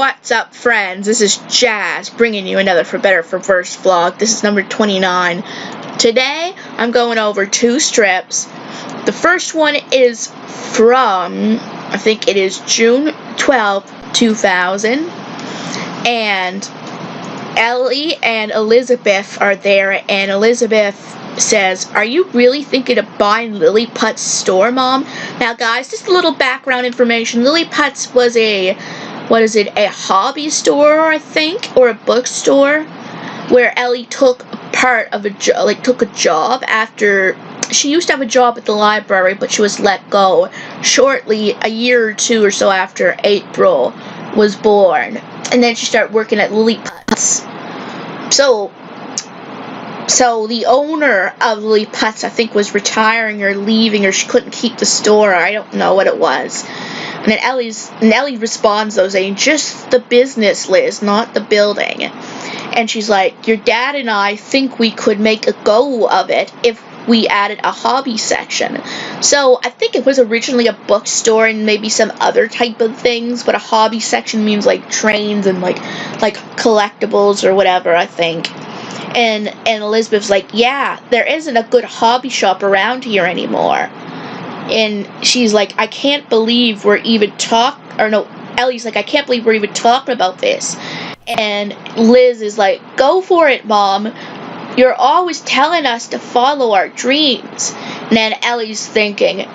What's up, friends? This is Jazz, bringing you another For Better For Worse vlog. This is number 29. Today, I'm going over two strips. The first one is from, I think it is June 12th, 2000. And Ellie and Elizabeth are there, and Elizabeth says, "Are you really thinking of buying Lilliput's store, Mom?" Now, guys, just a little background information. Lilliput's was a hobby store, I think, or a bookstore, where Ellie took a job after she used to have a job at the library, but she was let go shortly, a year or two or so after April was born, and then she started working at Lilliput's. So the owner of Lilliput's, I think, was retiring or leaving, or she couldn't keep the store. I don't know what it was. And then Ellie responds though, saying, "Just the business, Liz, not the building." And she's like, "Your dad and I think we could make a go of it if we added a hobby section." So I think it was originally a bookstore and maybe some other type of things, but a hobby section means like trains and like collectibles or whatever, I think. And Elizabeth's like, "Yeah, there isn't a good hobby shop around here anymore." And she's like, "I can't believe we're even Ellie's like, "I can't believe we're even talking about this." And Liz is like, "Go for it, Mom. You're always telling us to follow our dreams." And then Ellie's thinking,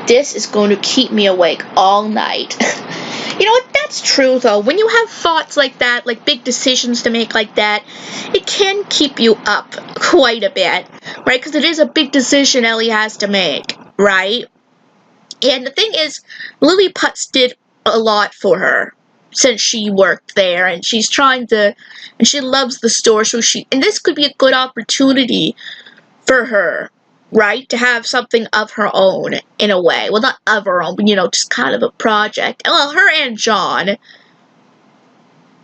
"This is going to keep me awake all night." You know what? That's true, though. When you have thoughts like that, like big decisions to make like that, it can keep you up quite a bit, right? Because it is a big decision Ellie has to make, right? And the thing is, Lilliput's did a lot for her since she worked there, and she loves the store, and this could be a good opportunity for her, right, to have something of her own, in a way. Well, not of her own, but, just kind of a project. Well, her and John,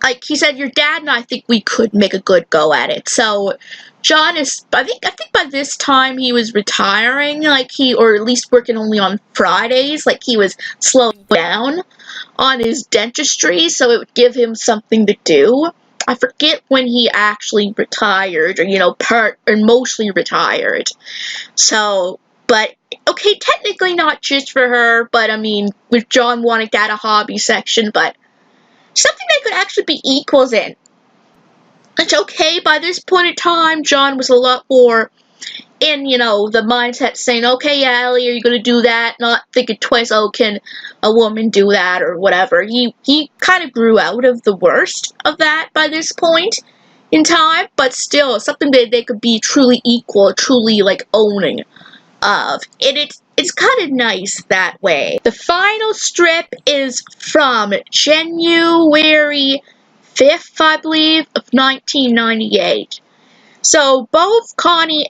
like he said, "Your dad and I think we could make a good go at it." So John is, I think by this time he was retiring, or at least working only on Fridays, like he was slowing down on his dentistry, so it would give him something to do. I forget when he actually retired, or mostly retired. So, but, okay, technically not just for her, but I mean, with John wanting to add a hobby section, but something they could actually be equals in. It's okay, by this point in time, John was a lot more in, the mindset saying, "Okay, yeah, Ellie, are you going to do that?" Not thinking twice, "Oh, can a woman do that?" or whatever. He kind of grew out of the worst of that by this point in time, but still, something that they could be truly equal, truly, owning of. And it's kind of nice that way. The final strip is from January 5th, I believe, of 1998. So both Connie,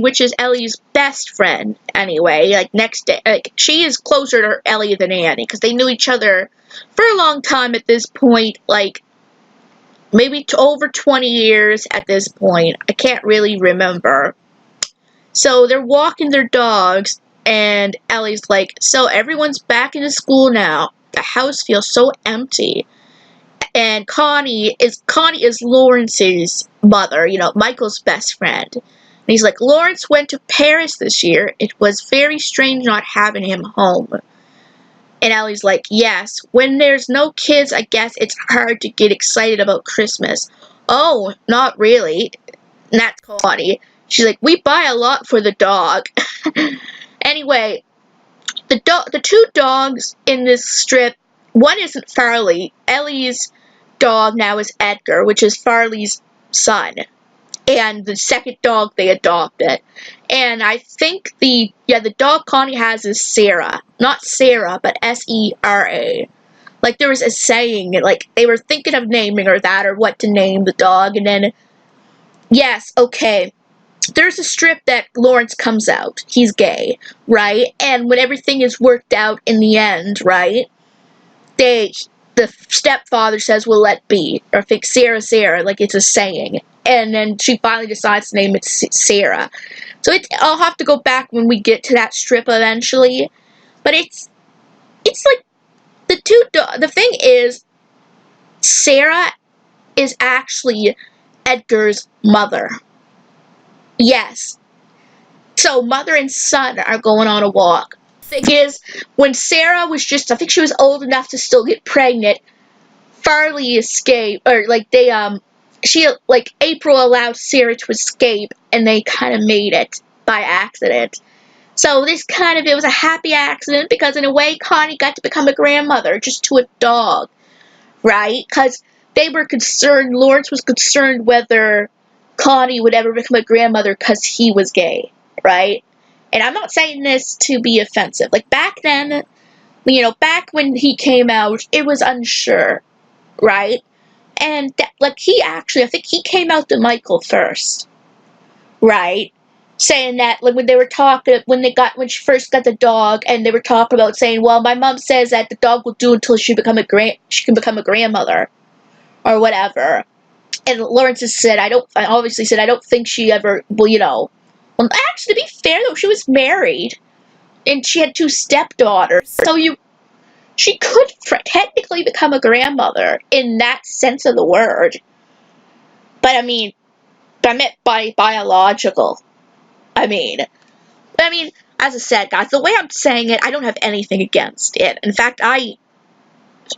which is Ellie's best friend anyway, next day, she is closer to Ellie than Annie, because they knew each other for a long time at this point, maybe over 20 years at this point. I can't really remember. So they're walking their dogs, and Ellie's like, "So everyone's back into school now. The house feels so empty." And Connie is Lawrence's mother, Michael's best friend. And he's like, "Lawrence went to Paris this year. It was very strange not having him home." And Ellie's like, "Yes, when there's no kids, I guess it's hard to get excited about Christmas." "Oh, not really." And that's Connie. She's like, "We buy a lot for the dog." Anyway, the two dogs in this strip, one isn't Farley. Ellie's dog now is Edgar, which is Farley's son. And the second dog they adopted. And I think the dog Connie has is Sarah. Not Sarah, but Sera. There was a saying, they were thinking of naming her that, or what to name the dog, and then, yes, okay, there's a strip that Lawrence comes out. He's gay, right? And when everything is worked out in the end, right, the stepfather says, "Well, let be," or think Sarah, it's a saying. And then she finally decides to name it Sarah. So I'll have to go back when we get to that strip eventually. But it's like the thing is, Sarah is actually Edgar's mother. Yes. So mother and son are going on a walk. Thing is, when Sarah was just, I think she was old enough to still get pregnant, Farley escaped, or April allowed Sarah to escape, and they kind of made it by accident. So it was a happy accident, because in a way, Connie got to become a grandmother, just to a dog, right? Because Lawrence was concerned whether Connie would ever become a grandmother because he was gay, right? And I'm not saying this to be offensive. Like, back then, back when he came out, it was unsure, right? And, I think he came out to Michael first, right? Saying that, like, when she first got the dog, and they were talking about saying, well, my mom says that the dog will do until she can become a grandmother, or whatever. And Lawrence obviously said, I don't think she ever, well, actually, to be fair, though, she was married, and she had 2 stepdaughters, so she could technically become a grandmother, in that sense of the word. But I meant by biological. I mean, as I said, guys, the way I'm saying it, I don't have anything against it. In fact, I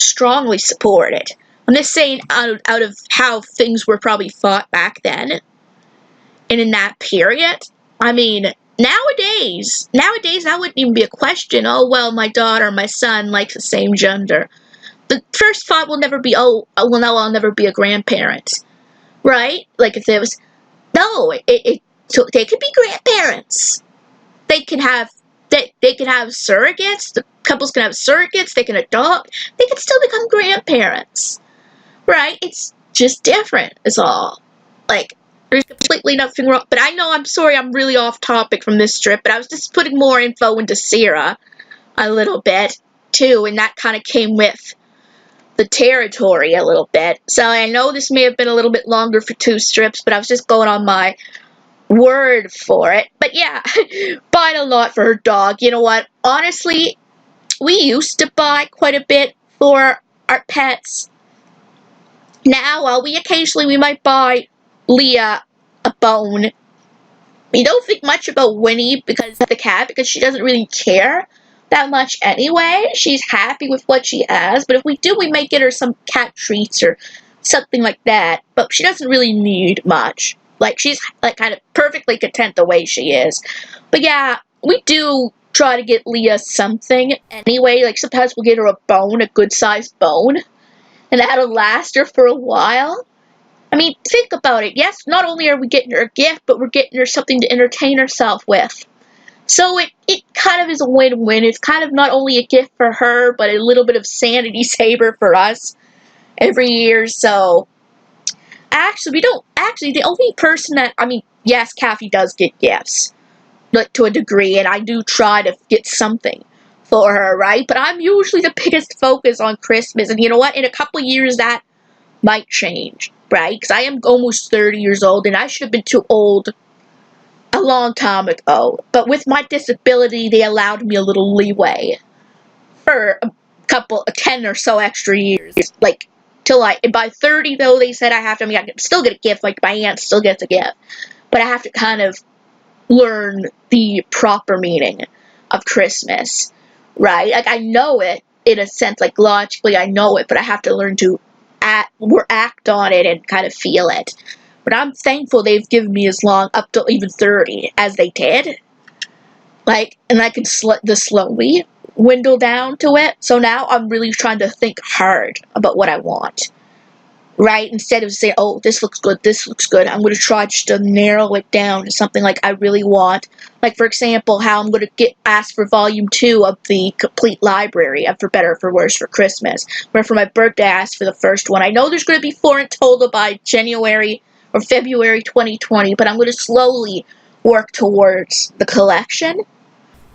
strongly support it. I'm just saying out of how things were probably thought back then, and in that period. I mean, nowadays, that wouldn't even be a question. Oh, well, my daughter, my son likes the same gender. The first thought will never be, oh, well, no, I'll never be a grandparent, right? Like, if there was, no, so they could be grandparents. They can have surrogates. The couples can have surrogates. They can adopt. They can still become grandparents, right? It's just different, is all. Like, there's completely nothing wrong. But I know, I'm sorry, I'm really off topic from this strip, but I was just putting more info into Sarah a little bit, too, and that kind of came with the territory a little bit. So I know this may have been a little bit longer for 2 strips, but I was just going on my word for it. But yeah, buying a lot for her dog. You know what? Honestly, we used to buy quite a bit for our pets. Now, we might buy Leah a bone. We don't think much about Winnie because of the cat, because she doesn't really care that much anyway. She's happy with what she has, but if we do, we might get her some cat treats or something like that. But she doesn't really need much. Like, she's like kind of perfectly content the way she is. But yeah, we do try to get Leah something anyway. Like, sometimes we'll get her a bone, a good-sized bone, and that'll last her for a while. I mean, think about it. Yes, not only are we getting her a gift, but we're getting her something to entertain herself with. So it kind of is a win-win. It's kind of not only a gift for her, but a little bit of sanity saver for us every year. So, the only person that, yes, Kathy does get gifts, like, to a degree, and I do try to get something for her, right? But I'm usually the biggest focus on Christmas, and you know what? In a couple of years, that might change, right? Because I am almost 30 years old, and I should have been too old a long time ago. But with my disability, they allowed me a little leeway for 10 or so extra years. Like, by 30, though, they said I can still get a gift, like my aunt still gets a gift. But I have to kind of learn the proper meaning of Christmas, right? Like, I know it, in a sense, like, logically I know it, but I have to learn to act on it and kind of feel it. But I'm thankful they've given me as long, up to even 30, as they did. Like, and I can slowly dwindle down to it. So now I'm really trying to think hard about what I want. Right? Instead of saying, oh, this looks good, I'm going to try just to narrow it down to something like I really want. Like, for example, how I'm going to ask for volume 2 of the complete library of For Better or For Worse for Christmas. Where for my birthday, I asked for the first one. I know there's going to be 4 in total by January or February 2020, but I'm going to slowly work towards the collection.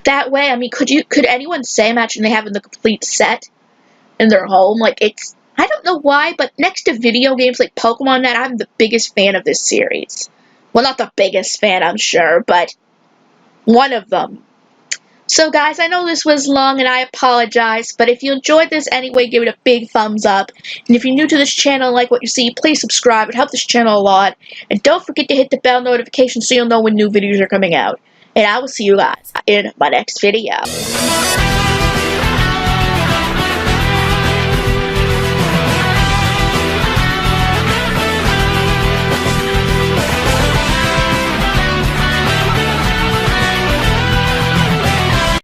That way, could anyone say, imagine they having the complete set in their home? Like, I don't know why, but next to video games like Pokemon, I'm the biggest fan of this series. Well, not the biggest fan, I'm sure, but one of them. So guys, I know this was long and I apologize, but if you enjoyed this anyway, give it a big thumbs up. And if you're new to this channel and like what you see, please subscribe. It helps this channel a lot. And don't forget to hit the bell notification so you'll know when new videos are coming out. And I will see you guys in my next video.